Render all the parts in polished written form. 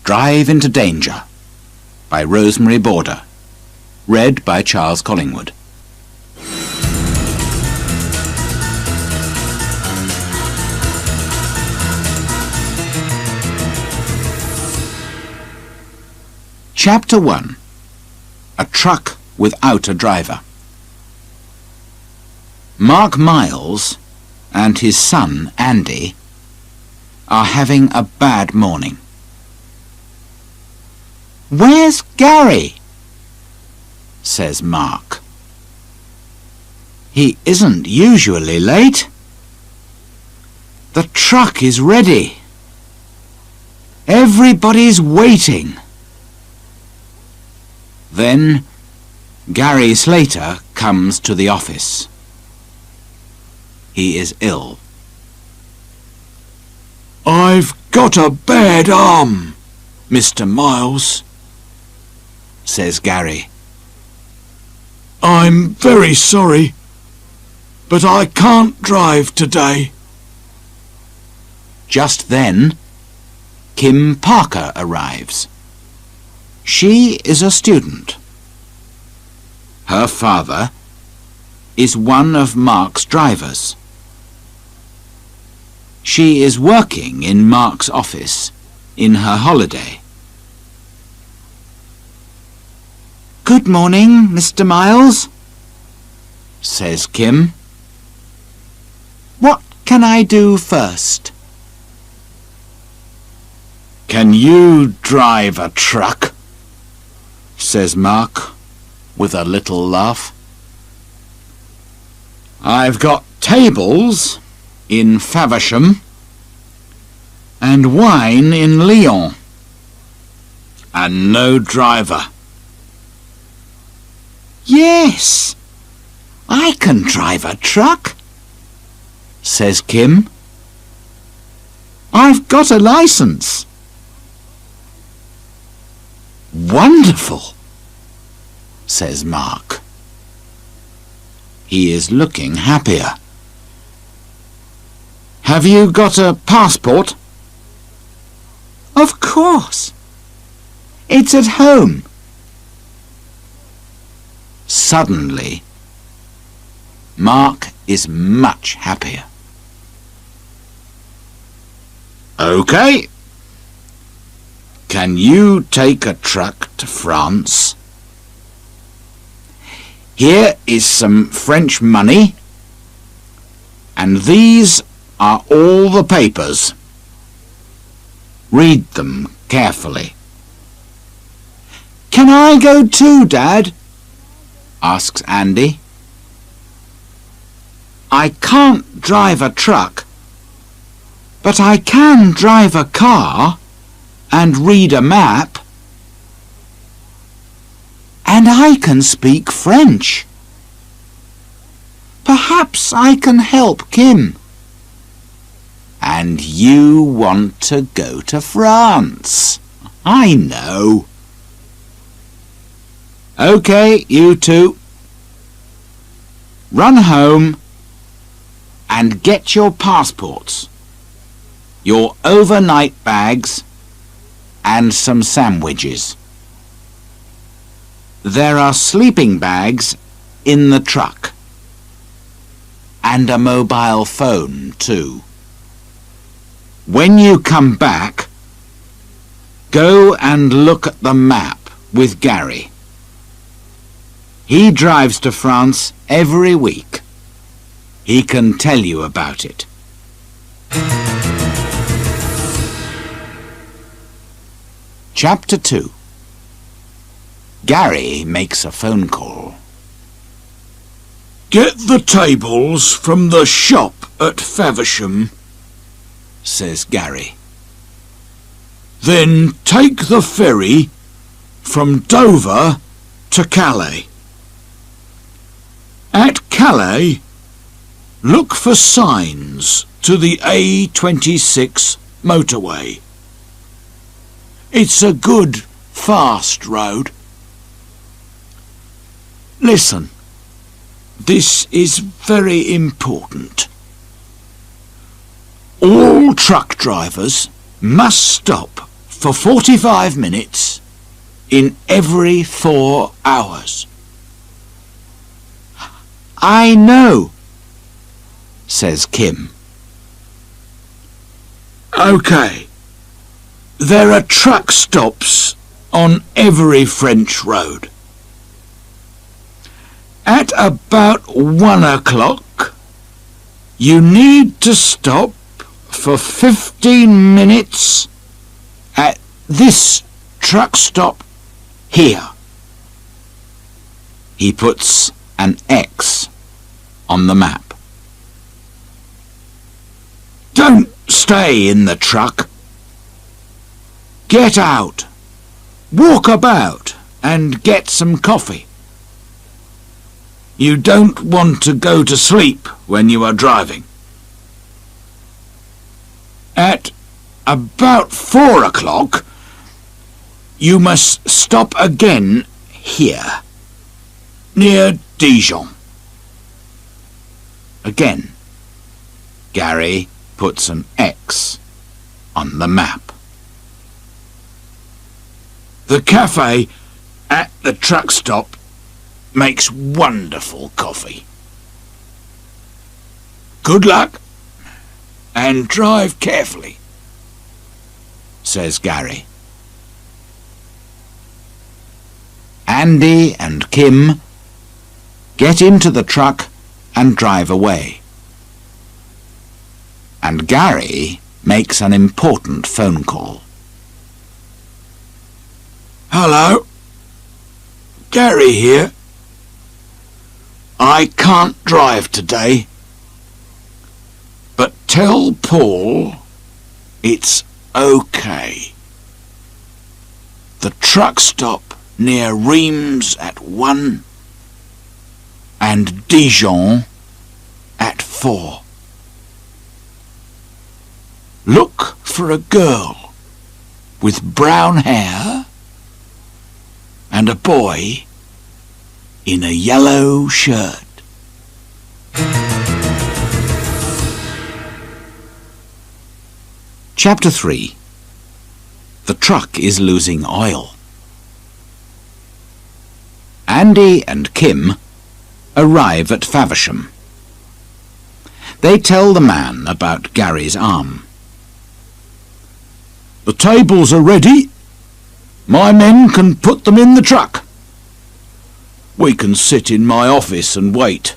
Drive into Danger by Rosemary Border. Read by Charles Collingwood. Chapter 1. A Truck Without a Driver. Mark Miles and his son Andy are having a bad morning. "Where's Gary?" says Mark. "He isn't usually late. The truck is ready. Everybody's waiting." Then Gary Slater comes to the office. He is ill. "I've got a bad arm, Mr. Miles," says Gary. "I'm very sorry, but I can't drive today." Just then, Kim Parker arrives. She is a student. Her father is one of Mark's drivers. She is working in Mark's office in her holiday. "Good morning, Mr. Miles," says Kim. "What can I do first?" "Can you drive a truck?" says Mark with a little laugh. "I've got tables in Faversham and wine in Lyon, and no driver." "Yes, I can drive a truck," says Kim. "I've got a license." "Wonderful," says Mark. He is looking happier. "Have you got a passport?" "Of course. It's at home." Suddenly, Mark is much happier. "OK. Can you take a truck to France?" "Here is some French money, and these are all the papers. Read them carefully." "Can I go too, Dad?" asks Andy. "I can't drive a truck, but I can drive a car and read a map. And I can speak French. Perhaps I can help Kim." "And you want to go to France? I know." "OK, you two. Run home and get your passports, your overnight bags, and some sandwiches. There are sleeping bags in the truck, and a mobile phone too. When you come back, go and look at the map with Gary. He drives to France every week. He can tell you about it." Chapter 2. Gary makes a phone call. "Get the tables from the shop at Faversham," says Gary. "Then take the ferry from Dover to Calais. At Calais, look for signs to the A26 motorway. It's a good, fast road. Listen, this is very important. All truck drivers must stop for 45 minutes in every 4 hours. I know, says Kim. OK. There are truck stops on every French road. At about 1 o'clock, you need to stop for 15 minutes at this truck stop here. He puts an X on the map. Don't stay in the truck. Get out, walk about and get some coffee. You don't want to go to sleep when you are driving. At about 4 o'clock, you must stop again here, near Dijon. Again, Gary puts an X on the map. The cafe at the truck stop makes wonderful coffee. Good luck and drive carefully, says Gary. Andy and Kim get into the truck and drive away. And Gary makes an important phone call. Hello, Gary here. I can't drive today, but tell Paul it's okay. The truck stop near Reims at 1 and Dijon at 4. Look for a girl with brown hair and a boy in a yellow shirt. Chapter 3. The truck is losing oil. Andy and Kim arrive at Faversham. They tell the man about Gary's arm. The tables are ready. My men can put them in the truck. We can sit in my office and wait.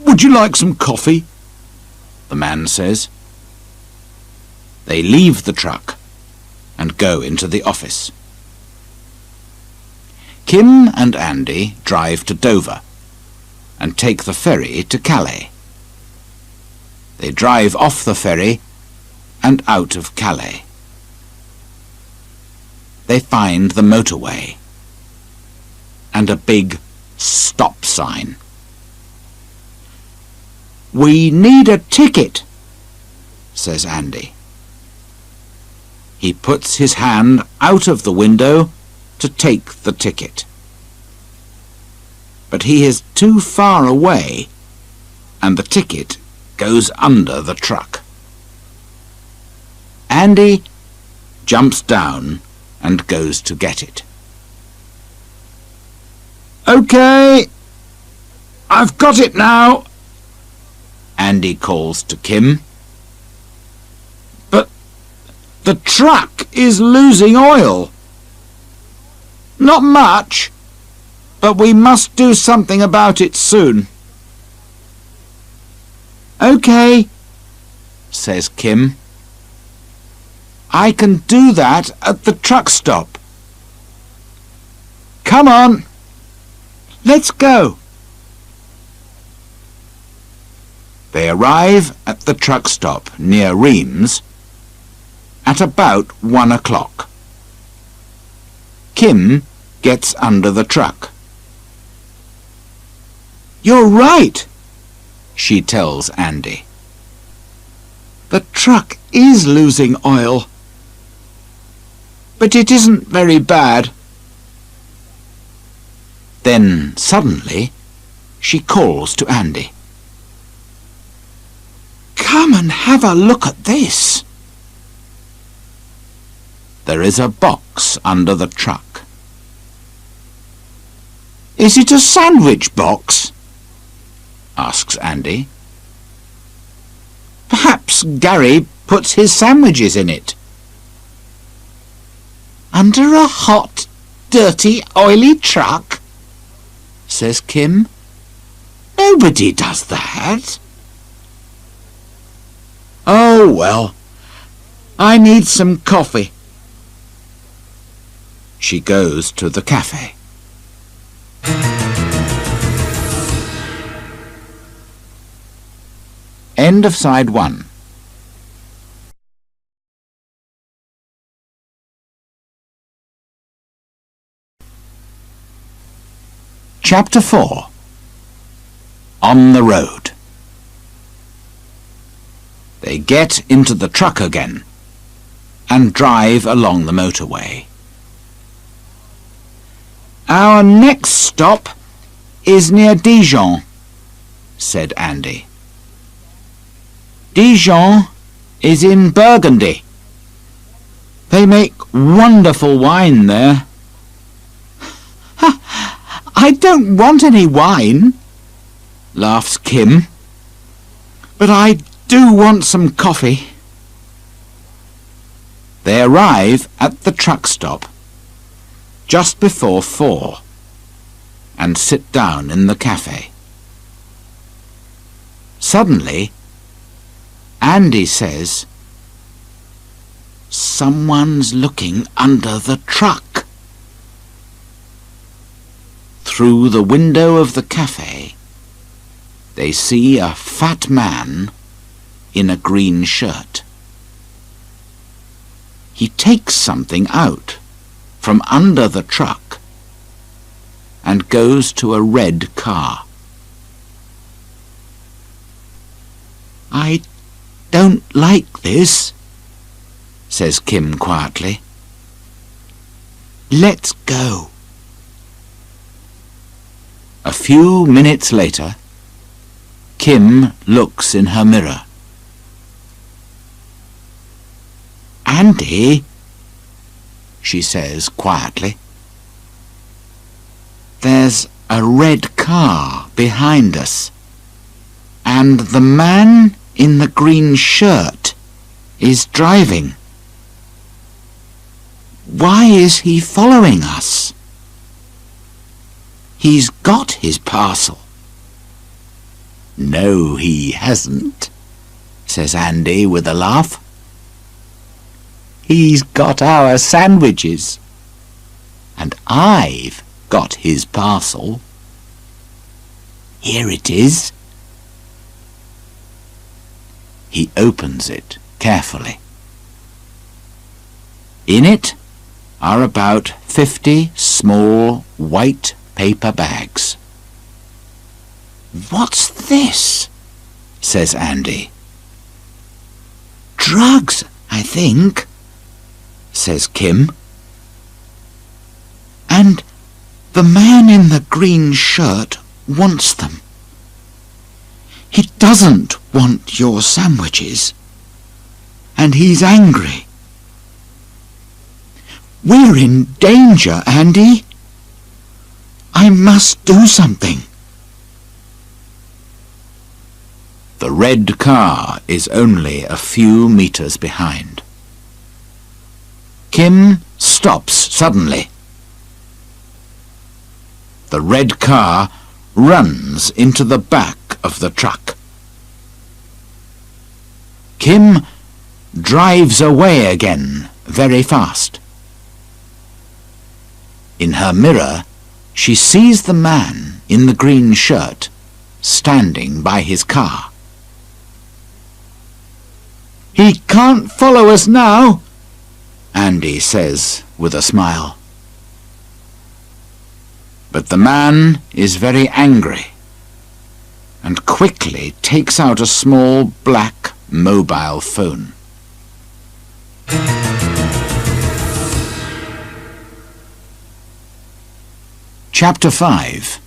Would you like some coffee? The man says. They leave the truck and go into the office. Kim and Andy drive to Dover and take the ferry to Calais. They drive off the ferry and out of Calais. They find the motorway and a big stop sign. We need a ticket, says Andy. He puts his hand out of the window to take the ticket. But he is too far away, and the ticket goes under the truck. Andy jumps down and goes to get it. OK, I've got it now, Andy calls to Kim. But the truck is losing oil. Not much, but we must do something about it soon. OK, says Kim. I can do that at the truck stop. Come on, let's go. They arrive at the truck stop near Reims at about 1 o'clock. Kim gets under the truck. You're right, she tells Andy. The truck is losing oil, but it isn't very bad. Then suddenly she calls to Andy. Come and have a look at this. there is a box under the truck. "Is it a sandwich box?" asks Andy. "Perhaps Gary puts his sandwiches in it." "Under a hot, dirty, oily truck?" says Kim. "Nobody does that." "Oh, well, I need some coffee." She goes to the cafe. End of side 1. Chapter 4. On the road. They get into the truck again and drive along the motorway. "Our next stop is near Dijon," said Andy. "Dijon is in Burgundy. They make wonderful wine there." "I don't want any wine," laughs Kim, "but I do want some coffee." They arrive at the truck stop just before 4 and sit down in the cafe. Suddenly, Andy says, "Someone's looking under the truck." Through the window of the cafe, they see a fat man in a green shirt. He takes something out from under the truck and goes to a red car. "I don't like this," says Kim quietly. "Let's go." A few minutes later, Kim looks in her mirror. "Andy," she says quietly, "there's a red car behind us, and the man in the green shirt is driving. Why is he following us? He's got his parcel." "No, he hasn't," says Andy with a laugh. "He's got our sandwiches, and I've got his parcel. Here it is." He opens it carefully. In it are about 50 small white paper bags. "What's this?" says Andy. "Drugs, I think," says Kim. "And the man in the green shirt wants them. He doesn't want your sandwiches, and he's angry. We're in danger, Andy. I must do something." The red car is only a few meters behind. Kim stops suddenly. The red car runs into the back of the truck. Kim drives away again very fast. In her mirror, she sees the man in the green shirt standing by his car. "He can't follow us now," Andy says with a smile. But the man is very angry and quickly takes out a small black mobile phone. Chapter 5.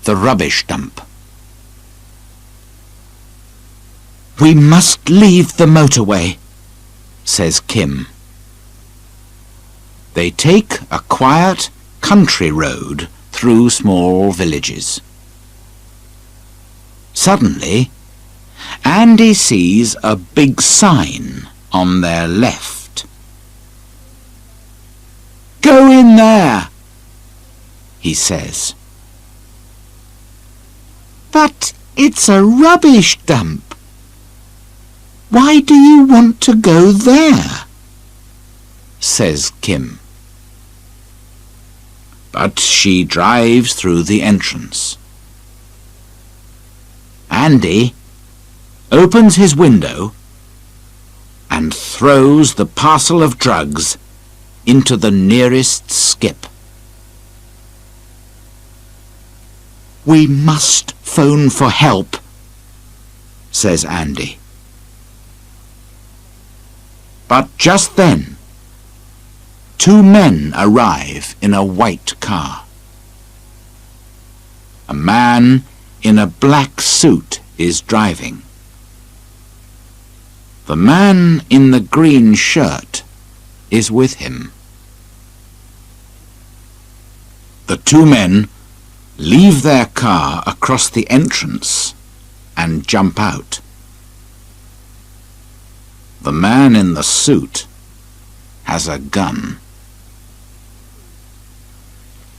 The Rubbish Dump. "We must leave the motorway," says Kim. They take a quiet country road through small villages. Suddenly, Andy sees a big sign on their left. "Go in there," he says. "But it's a rubbish dump. Why do you want to go there?" says Kim. But she drives through the entrance. Andy opens his window and throws the parcel of drugs into the nearest skip. "We must phone for help," says Andy. But just then, two men arrive in a white car. A man in a black suit is driving. The man in the green shirt is with him. The two men leave their car across the entrance and jump out. The man in the suit has a gun.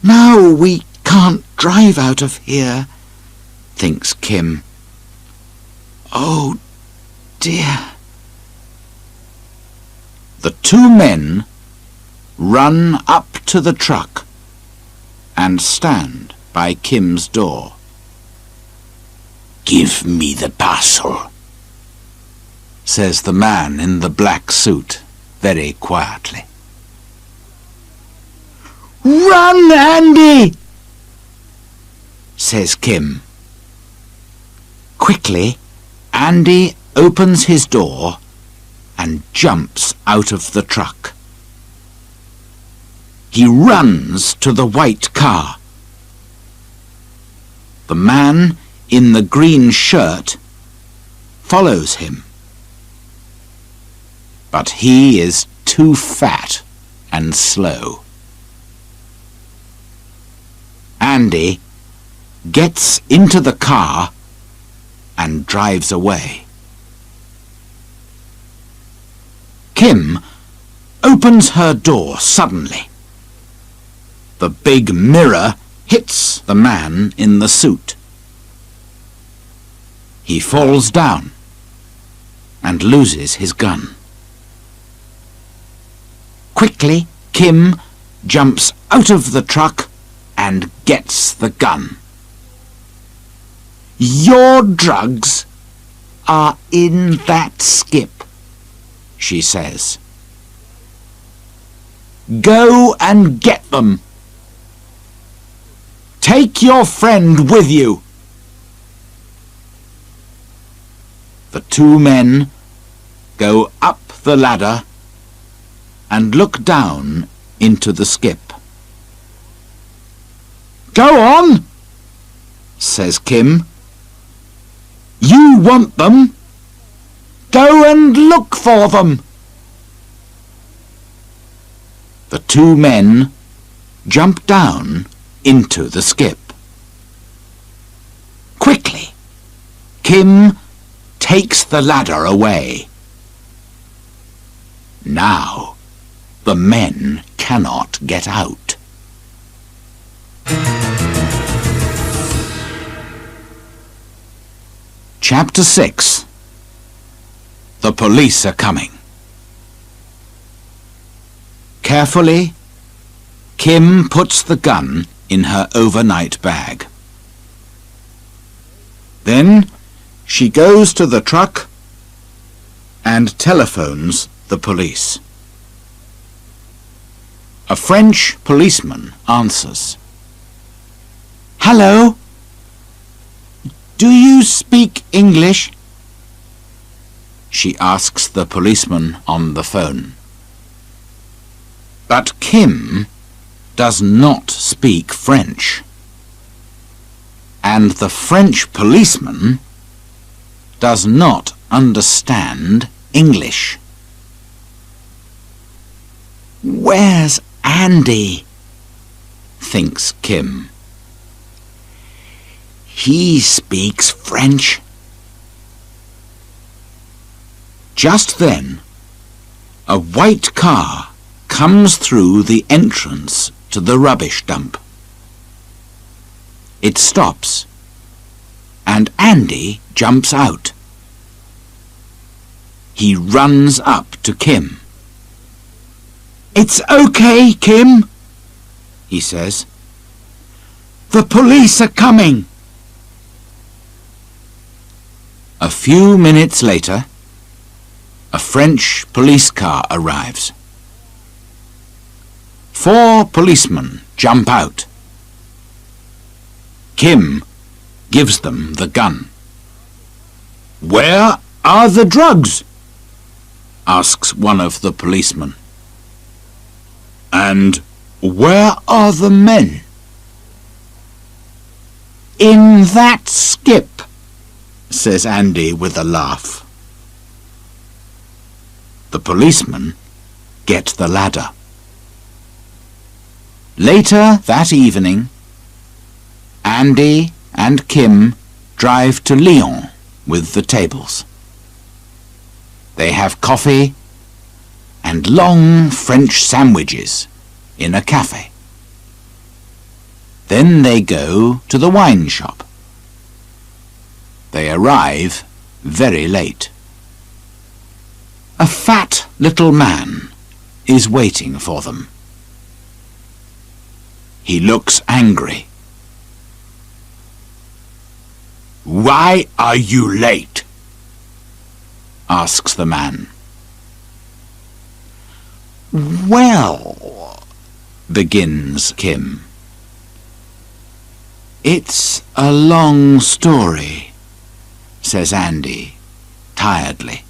"Now we can't drive out of here," thinks Kim. "Oh dear." The two men run up to the truck and stand by Kim's door. "Give me the parcel," says the man in the black suit very quietly. "Run, Andy!" says Kim. Quickly, Andy opens his door and jumps out of the truck. He runs to the white car. The man in the green shirt follows him. But he is too fat and slow. Andy gets into the car and drives away. Kim opens her door suddenly. The big mirror hits the man in the suit. He falls down and loses his gun. Quickly, Kim jumps out of the truck and gets the gun. "Your drugs are in that skip," she says. "Go and get them. Take your friend with you." The two men go up the ladder and look down into the skip. "Go on," says Kim. "You want them. Go and look for them." The two men jump down into the skip. Quickly, Kim takes the ladder away. Now, the men cannot get out. Chapter 6. The police are coming. Carefully, Kim puts the gun in her overnight bag. Then she goes to the truck and telephones the police. A French policeman answers. "Hello? Do you speak English?" she asks the policeman on the phone. But Kim does not speak French, and the French policeman does not understand English. "Where's Andy, thinks Kim. He speaks French. Just then, a white car comes through the entrance to the rubbish dump. It stops, and Andy jumps out. He runs up to Kim. "It's okay, Kim," he says. "The police are coming." A few minutes later, a French police car arrives. 4 policemen jump out. Kim gives them the gun. "Where are the drugs?" asks one of the policemen. "And where are the men?" "In that skip," says Andy with a laugh. The policemen get the ladder. Later that evening, Andy and Kim drive to Lyon with the tables. They have coffee and long French sandwiches in a cafe. Then they go to the wine shop. They arrive very late. A fat little man is waiting for them. He looks angry. "Why are you late?" asks the man. "Well," begins Kim. "It's a long story," says Andy, tiredly.